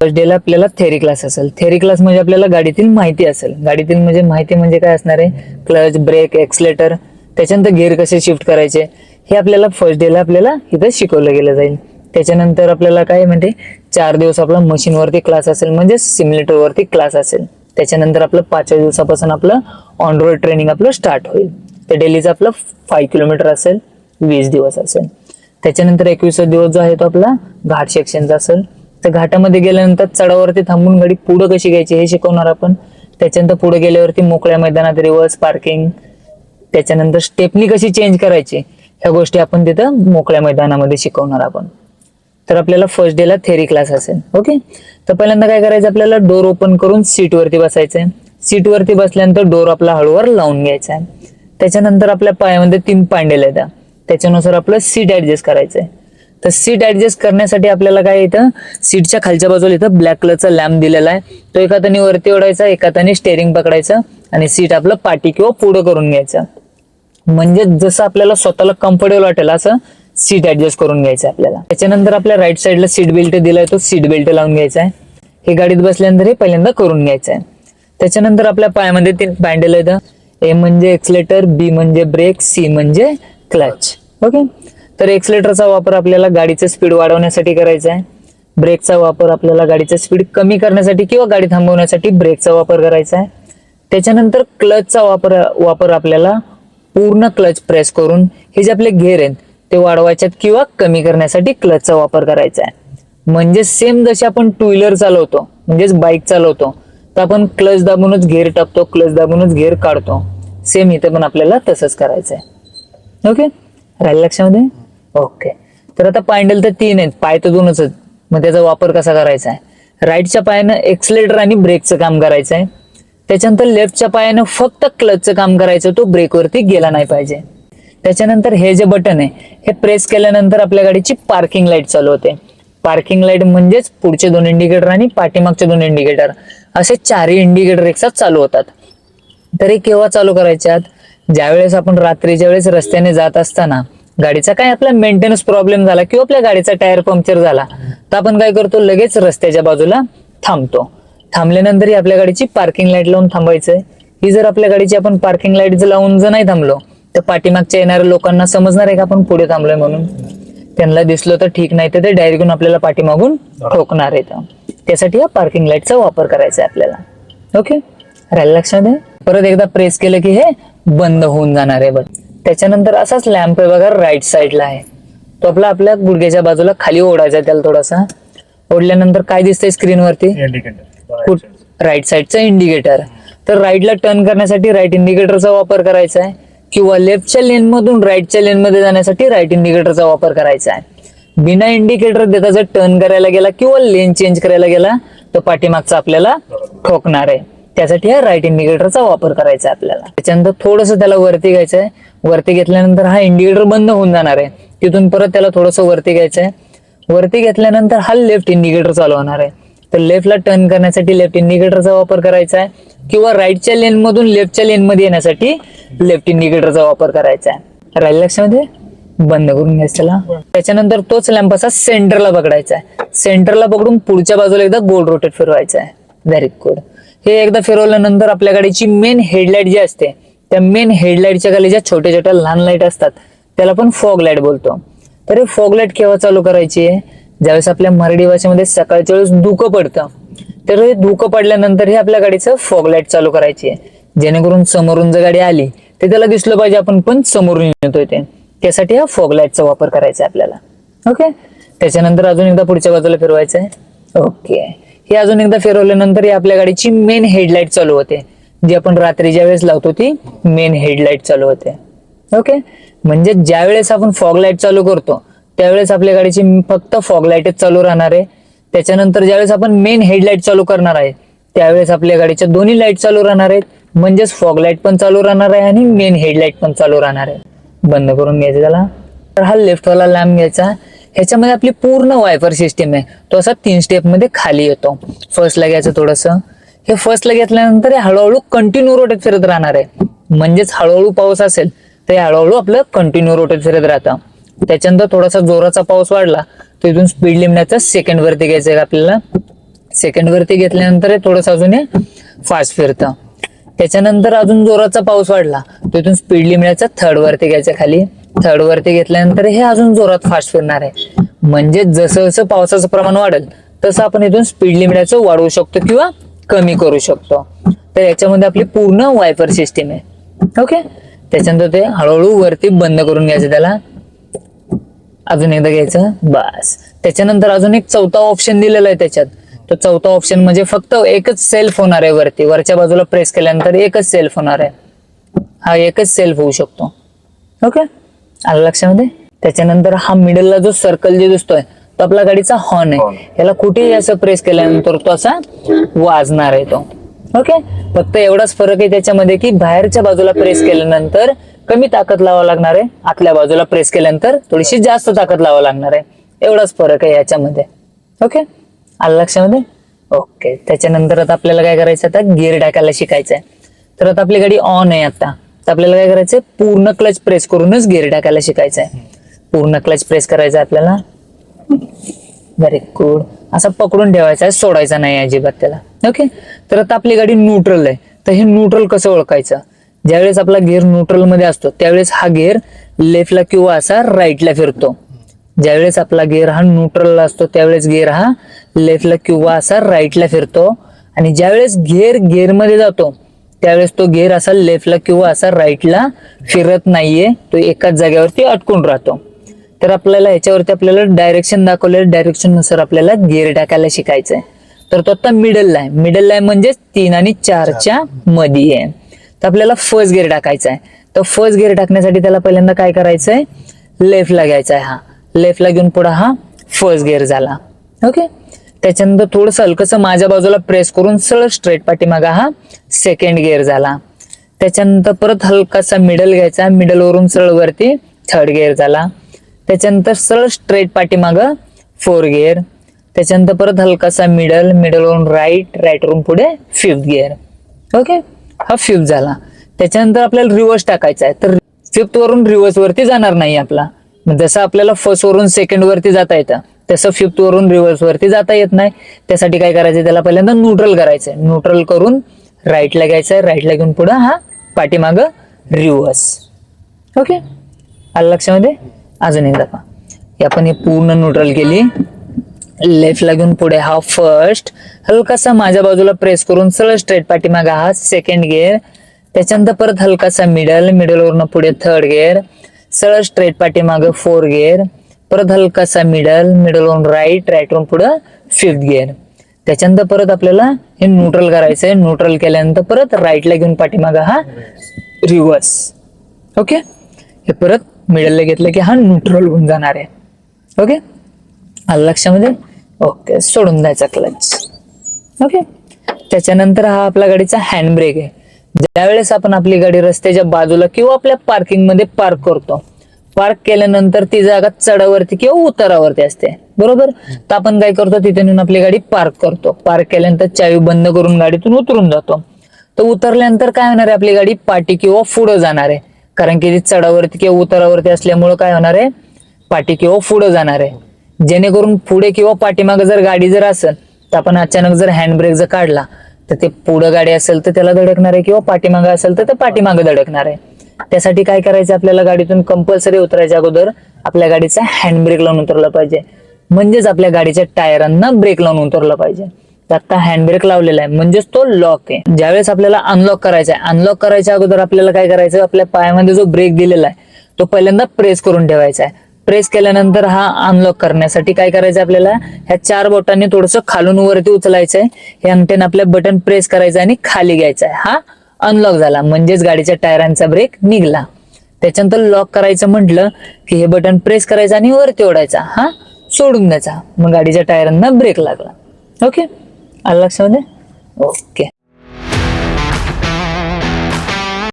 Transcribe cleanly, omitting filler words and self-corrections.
First डेला आपल्याला theory class असेल. थेअरी क्लास म्हणजे आपल्याला गाडीतील माहिती असेल. गाडीतील म्हणजे माहिती म्हणजे काय असणार आहे, क्लच, ब्रेक, एक्सलेटर, त्याच्यानंतर गिअर कसे शिफ्ट करायचे हे आपल्याला फर्स्ट डेला आपल्याला इथं शिकवलं गेलं जाईल. त्याच्यानंतर आपल्याला काय म्हणजे 4 दिवस आपला मशीनवरती क्लास असेल म्हणजे सिम्युलेटर वरती क्लास असेल. त्याच्यानंतर आपलं 5व्या दिवसापासून आपलं ऑन रोड ट्रेनिंग आपलं स्टार्ट होईल. तर डेलीचं आपलं 5 किलोमीटर असेल, 20 दिवस असेल. त्याच्यानंतर 21 दिवस जो आहे तो आपला घाट सेक्शनचा असेल. तर घाटामध्ये गेल्यानंतर चढावरती थांबून गाडी पुढे कशी घ्यायची हे शिकवणार आपण. त्याच्यानंतर पुढे गेल्यावरती मोकळ्या मैदानात रिव्हर्स, पार्किंग, त्याच्यानंतर स्टेपनी कशी चेंज करायची ह्या गोष्टी आपण तिथं मोकळ्या मैदानामध्ये शिकवणार आपण. तर आपल्याला फर्स्ट डेला थेअरी क्लास असेल. ओके. तर पहिल्यांदा काय करायचं, आपल्याला डोर ओपन करून सीट वरती बसायचंय. सीट वरती बसल्यानंतर डोर आपला हळूवार लावून घ्यायचा आहे. त्याच्यानंतर आपल्या पायामध्ये 3 पांडेल आहेत, त्याच्यानुसार आपलं सीट ऍडजस्ट करायचंय. तर सीट ऍडजस्ट करण्यासाठी आपल्याला काय इथं सीटच्या खालच्या बाजूला इथं ब्लॅक कलरचा लॅम्प दिलेला आहे. तो एका हाताने वरती ओढायचा, एका हाताने स्टेअरिंग पकडायचं आणि सीट आपलं पाठी किंवा पुढं करून घ्यायचं. म्हणजे जसं आपल्याला स्वतःला कम्फर्टेबल वाटेल असं सीट ऍडजस्ट करून घ्यायचं आपल्याला. त्याच्यानंतर आपल्या राईट साईडला सीट बेल्ट दिलाय, तो सीट बेल्ट लावून घ्यायचा आहे. हे गाडीत बसल्यानंतर हे पहिल्यांदा करून घ्यायचं आहे. त्याच्यानंतर आपल्या पायामध्ये 3 पॅन्डल आहेत. ए म्हणजे एक्सलेटर, बी म्हणजे ब्रेक, सी म्हणजे क्लच. ओके. तर एक्सलेटरचा वापर आपल्याला गाडीचं स्पीड वाढवण्यासाठी करायचा आहे. ब्रेकचा वापर आपल्याला गाडीचं स्पीड कमी करण्यासाठी किंवा गाडी थांबवण्यासाठी ब्रेकचा वापर करायचा आहे. त्याच्यानंतर क्लचचा वापर आपल्याला पूर्ण क्लच प्रेस करून हे जे आपले घेर आहेत ते वाढवायच्यात किंवा कमी करण्यासाठी क्लचचा वापर करायचा आहे. म्हणजे सेम जसे आपण 2 व्हीलर चालवतो म्हणजेच बाईक चालवतो तर आपण क्लच दाबूनच घेर टाकतो, क्लच दाबूनच घेर काढतो. सेम इथे पण आपल्याला तसंच करायचं आहे. ओके. राहिलं लक्षामध्ये? ओके. तर आता पायंडल तर 3 आहेत, पाय तर 2च आहेत. मग त्याचा वापर कसा करायचा आहे, राईटच्या पायानं एक्सलेटर आणि ब्रेकचं काम करायचं आहे. त्याच्यानंतर लेफ्टच्या पायानं फक्त क्लचचं काम करायचं, तो ब्रेकवरती गेला नाही पाहिजे. त्याच्यानंतर हे जे बटन आहे हे प्रेस केल्यानंतर आपल्या गाडीची पार्किंग लाईट चालू होते. पार्किंग लाईट म्हणजेच पुढचे 2 इंडिकेटर आणि पाठीमागचे 2 इंडिकेटर असे 4ही इंडिकेटर एकसाथ चालू होतात. तरी केव्हा चालू करायच्यात, ज्यावेळेस आपण रात्रीच्या वेळेस रस्त्याने जात असताना गाडीचा काय आपला मेंटेनन्स प्रॉब्लेम झाला किंवा आपल्या गाडीचा टायर पंक्चर झाला तर आपण काय करतो, लगेच रस्त्याच्या बाजूला थांबतो. थांबल्यानंतर आपल्या गाडीची पार्किंग लाईट लावून थांबायचंय. ही जर आपल्या गाडीची आपण पार्किंग लाईट लावून जर नाही थांबलो तर पाठीमागच्या येणाऱ्या लोकांना समजणार आहे का आपण पुढे थांबलोय म्हणून. त्यांना दिसलं तर ठीक, नाही तर ते डायरेक्ट घेऊन आपल्याला पाठीमागून ठोकणार आहेत. त्यासाठी या पार्किंग लाईटचा वापर करायचा आहे आपल्याला. ओके. राहिलं लक्षात. परत एकदा प्रेस केलं की हे बंद होऊन जाणार आहे. बघ त्याच्यानंतर असाच लॅम्प आहे बघा राईट साईडला आहे, तो आपल्या गुडघ्याच्या बाजूला खाली ओढायचा. त्याला थोडासा ओढल्यानंतर काय दिसतंय स्क्रीनवरती, राईट साईडचा इंडिकेटर. तर राईटला टर्न करण्यासाठी राईट इंडिकेटरचा वापर करायचा आहे किंवा लेफ्टच्या लेन मधून राईटच्या लेन मध्ये जाण्यासाठी राईट इंडिकेटरचा वापर करायचा आहे. बिना इंडिकेटर देता जर टर्न करायला गेला किंवा लेन चेंज करायला गेला तर पाठीमागचा आपल्याला ठोकणार आहे. त्यासाठी हा राईट इंडिकेटरचा वापर करायचा आहे आपल्याला. त्याच्यानंतर थोडंसं त्याला वरती घ्यायचं आहे. वरती घेतल्यानंतर हा इंडिकेटर बंद होऊन जाणार आहे. तिथून परत त्याला थोडंसं वरती घ्यायचं आहे. वरती घेतल्यानंतर हा लेफ्ट इंडिकेटर चालू होणार आहे. तर लेफ्टला टर्न करण्यासाठी लेफ्ट इंडिकेटरचा वापर करायचा आहे किंवा राईटच्या लेन मधून लेफ्टच्या लेन मध्ये येण्यासाठी लेफ्ट इंडिकेटरचा वापर करायचा आहे. राहिलं लक्षामध्ये? बंद करून घ्यायचं त्याला. त्याच्यानंतर तोच लॅम्प असा सेंटरला पकडायचा आहे. सेंटरला पकडून पुढच्या बाजूला एकदा गोल रोटेट फिरवायचा आहे. Very good. हे एकदा फिरवल्यानंतर आपल्या गाडीची मेन हेडलाईट जी असते त्या मेन हेडलाईटच्या खाली ज्या छोट्या छोट्या लहान लाईट असतात त्याला आपण फॉग लाईट बोलतो. तर हे फॉग लाईट केव्हा चालू करायची आहे, ज्यावेळेस आपल्या मराठी भाषेमध्ये सकाळच्या वेळेस धुकं पडतं तर हे धुकं पडल्यानंतर हे आपल्या गाडीचं फॉग लाईट चालू करायची आहे. जेणेकरून समोरून जर गाडी आली तर त्याला दिसलं पाहिजे आपण पण समोरून येतोय ते. त्यासाठी हा फॉग लाईटचा वापर करायचा आहे आपल्याला. ओके. त्याच्यानंतर अजून एकदा पुढच्या बाजूला फिरवायचं आहे. ओके. हे अजून एकदा फिरवल्यानंतर ही आपल्या गाडीची मेन हेडलाईट चालू होते, जी आपण रात्रीच्या वेळेस लावतो ती मेन हेडलाईट चालू होते. ओके. म्हणजे ज्या वेळेस आपण फॉग लाईट चालू करतो त्यावेळेस आपल्या गाडीची फक्त फॉग लाईटच चालू राहणार आहे. त्याच्यानंतर ज्यावेळेस आपण मेन हेडलाईट चालू करणार आहे त्यावेळेस आपल्या गाडीच्या दोन्ही लाईट चालू राहणार आहेत. म्हणजेच फॉग लाईट पण चालू राहणार आहे आणि मेन हेडलाईट पण चालू राहणार आहे. बंद करून घ्यायचं त्याला. तर हा लेफ्ट वाला लॅम्प घ्यायचा. ह्याच्यामध्ये आपली पूर्ण वायपर सिस्टीम आहे, तो असा 3 स्टेप मध्ये खाली येतो. फर्स्टला घ्यायचं थोडंसं. हे फर्स्टला घेतल्यानंतर हे हळूहळू कंटिन्यू रोटेट फिरत राहणार आहे. म्हणजेच हळूहळू पाऊस असेल तर हळूहळू आपलं कंटिन्यू रोटेट फिरत राहतं. त्याच्यानंतर थोडासा जोराचा पाऊस वाढला तर इथून स्पीड लिमिटचा सेकंड वरती घ्यायचं आपल्याला. सेकंड वरती घेतल्यानंतर थोडंसं अजून हे फास्ट फिरतं. त्याच्यानंतर अजून जोराचा पाऊस वाढला तिथून स्पीड लिमिटचा थर्ड वरती घ्यायचं खाली. थर्ड वरती घेतल्यानंतर हे अजून जोरात फास्ट फिरणार आहे. म्हणजे जसं जसं पावसाचं प्रमाण वाढेल तसं आपण इथून स्पीड लिमिटचं वाढवू शकतो किंवा कमी करू शकतो. तर याच्यामध्ये आपली पूर्ण वायपर सिस्टीम आहे. ओके. त्याच्यानंतर ते हळूहळू वरती बंद करून घ्यायचं, त्याला अजून एकदा घ्यायचं बस. त्याच्यानंतर अजून एक चौथा ऑप्शन दिलेला आहे त्याच्यात. तो चौथा ऑप्शन म्हणजे फक्त एकच सेल्फ होणार आहे वरती, वरच्या बाजूला प्रेस केल्यानंतर एकच सेल्फ होणार आहे. हा एकच सेल्फ होऊ शकतो. ओके, आलं लक्षामध्ये. त्याच्यानंतर हा मिडलला जो सर्कल जे दिसतोय तो आपला गाडीचा हॉर्न आहे. याला कुठेही असं प्रेस केल्यानंतर तो असा वाजणार आहे तो. ओके, फक्त एवढाच फरक आहे त्याच्यामध्ये की बाहेरच्या बाजूला प्रेस केल्यानंतर कमी ताकद लावावं लागणार आहे, आतल्या बाजूला प्रेस केल्यानंतर थोडीशी जास्त ताकद लावावं लागणार आहे. एवढाच फरक आहे याच्यामध्ये. ओके, आलं लक्षामध्ये. ओके. त्याच्यानंतर आता आपल्याला काय करायचं, आता गिअर टाकायला शिकायचं आहे. तर आता आपली गाडी ऑन आहे आता, तर आपल्याला काय करायचंय, पूर्ण क्लच प्रेस करूनच गिअर टाकायला शिकायचं आहे. पूर्ण क्लच प्रेस करायचं आपल्याला. Very good. असं पकडून ठेवायचं आहे, सोडायचा नाही अजिबात त्याला. ओके. तर आता आपली गाडी न्यूट्रल आहे. तर हे न्यूट्रल कसं ओळखायचं, ज्यावेळेस आपला गिअर न्यूट्रल मध्ये असतो त्यावेळेस हा गिअर लेफ्टला किंवा असा राईटला फिरतो. ज्यावेळेस आपला गिअर हा न्यूट्रलला असतो त्यावेळेस गिअर हा लेफ्टला किंवा असा राईटला फिरतो. आणि ज्यावेळेस गिअर मध्ये जातो त्यावेळेस तो गिअर असा लेफ्टला किंवा असा राईटला फिरत नाहीये, तो एकाच जागेवरती अटकून राहतो. तर आपल्याला ह्याच्यावरती आपल्याला डायरेक्शन दाखवलेलं, डायरेक्शन नुसार आपल्याला गिअर टाकायला शिकायचंय. तर तो आता मिडलला आहे. मिडलला आहे म्हणजे 3 आणि 4च्या मध्ये आहे. तर आपल्याला फर्स्ट गिअर टाकायचा आहे. तर फर्स्ट गिअर टाकण्यासाठी त्याला पहिल्यांदा काय करायचंय, लेफ्टला घ्यायचा आहे. हा लेफ्टला घेऊन पुढे हा फर्स्ट गिअर झाला. ओके. त्याच्यानंतर थोडंसं हलकसं माझ्या बाजूला प्रेस करून सरळ स्ट्रेट पाठीमागा हा सेकंड गिअर झाला. त्याच्यानंतर परत हलकासा मिडल घ्यायचा, मिडल वरून सरळ वरती थर्ड गिअर झाला. त्याच्यानंतर सरळ स्ट्रेट पाठीमागं 4 गिअर. त्याच्यानंतर परत हलकासा मिडल वरून राईट वरून पुढे 5th गिअर. ओके, हा 5th झाला. त्याच्यानंतर आपल्याला रिव्हर्स टाकायचा आहे. तर 5th वरून रिव्हर्स वरती जाणार नाही आपला. जसं आपल्याला फर्स्ट वरून सेकंड वरती जाता येतं तसं 5th वरून रिव्हर्स वरती जाता येत नाही. त्यासाठी काय करायचं, त्याला पहिल्यांदा न्यूट्रल करायचंय. न्यूट्रल करून राईटला घ्यायचंय, राईटला घेऊन पुढे हा पाठीमागं रिव्हर्स. ओके, आलं लक्षामध्ये. अजून एकदा पहा, आपण हे पूर्ण न्यूट्रल केली. लेफ्टला घेऊन पुढे हा फर्स्ट, हलकासा माझ्या बाजूला प्रेस करून सरळ स्ट्रेट पाठीमागा हा सेकंड गिअर. त्याच्यानंतर परत हलकासा मिडल वरून पुढे थर्ड गिअर, सरळ स्ट्रेट पाठीमागं 4 गिअर. परत हलकासा मिडल वरून राईट वरून पुढे 5th गिअर. त्याच्यानंतर परत आपल्याला हे न्यूट्रल करायचंय. न्यूट्रल केल्यानंतर परत राईटला घेऊन पाठीमागा हा रिव्हर्स. ओके, हे परत मिडलला घेतलं की हा न्यूट्रल होऊन जाणार आहे. ओके, आलं लक्षामध्ये. ओके, सोडून द्यायचा क्लच. ओके. त्याच्यानंतर हा आपला गाडीचा हँड ब्रेक आहे. ज्यावेळेस आपण आपली गाडी रस्त्याच्या बाजूला किंवा आपल्या पार्किंग मध्ये पार्क करतो, पार्क केल्यानंतर ती जागा चढावरती किंवा उतारावरती असते, बरोबर. तर आपण काय करतो, तिथे नेऊन आपली गाडी पार्क करतो. पार्क केल्यानंतर चावी बंद करून गाडीतून उतरून जातो. तर उतरल्यानंतर काय होणार आहे, आपली गाडी पाठी किंवा पुढे जाणार आहे. कारण की ती चढावरती किंवा उतारावरती असल्यामुळे काय होणार आहे, पाठी किंवा पुढे जाणार आहे. जेणेकरून पुढे किंवा पाठीमागे जर गाडी जर असेल तर आपण अचानक जर हँड ब्रेक जर काढला तर ते पुढे गाडी असेल तर त्याला धडकणार आहे, किंवा पाठीमागे असेल तर ते पाठीमागे धडकणार आहे. त्यासाठी काय करायचं, आपल्याला गाडीतून कंपल्सरी उतरायच्या अगोदर आपल्या गाडीचा हँड ब्रेक लावून उतरला पाहिजे. म्हणजेच आपल्या गाडीच्या टायरांना ब्रेक लावून उतरला पाहिजे. तर आता हँड ब्रेक लावलेला आहे म्हणजेच तो लॉक आहे. ज्यावेळेस आपल्याला अनलॉक करायचा आहे, अनलॉक करायच्या अगोदर आपल्याला काय करायचं, आपल्या पायामध्ये जो ब्रेक दिलेला आहे तो पहिल्यांदा प्रेस करून ठेवायचा आहे. प्रेस केल्यानंतर हा अनलॉक करण्यासाठी काय करायचं, आपल्याला ह्या 4 बोटांनी थोडंसं खालून वरती उचलायचंय. हे अंगठ्याने आपलं बटन प्रेस करायचं आणि खाली घ्यायचं आहे. हा अनलॉक झाला म्हणजेच गाडीच्या टायरांचा ब्रेक निघला. त्याच्यानंतर लॉक करायचं म्हटलं की हे बटन प्रेस करायचं आणि वरती ओढायचा, हा सोडून द्यायचा, मग गाडीच्या टायरांना ब्रेक लागला. ओके, आलं लक्षामध्ये. ओके,